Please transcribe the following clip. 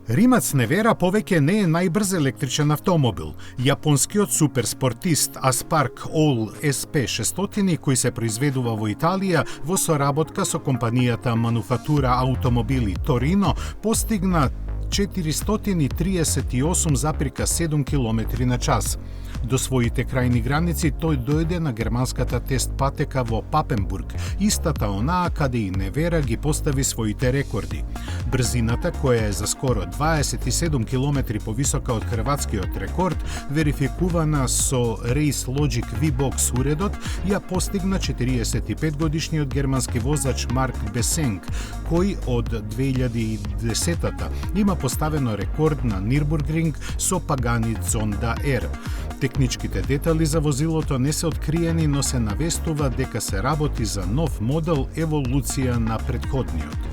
Римац Невера повеќе не е најбрз електричен автомобил. Јапонскиот суперспортист Aspar All SP600, кој се произведува во Италија во соработка со компанијата Мануфатура Аутомобили Торино, постигна 438,7 км на час. До своите крајни граници тој дојде на германската тест патека во Папенбург, истата онаа каде и Невера ги постави своите рекорди. Брзината, која е за скоро 27 км повисока од хрватскиот рекорд, верификувана со Race Logic V-Box уредот, ја постигна 45-годишниот германски возач Марк Бесенг, кој од 2010-та има поставено рекорд на Нирбургринг со Пагани Зонда R. Техничките детали за возилото не се откриени, но се навестува дека се работи за нов модел еволуција на претходниот.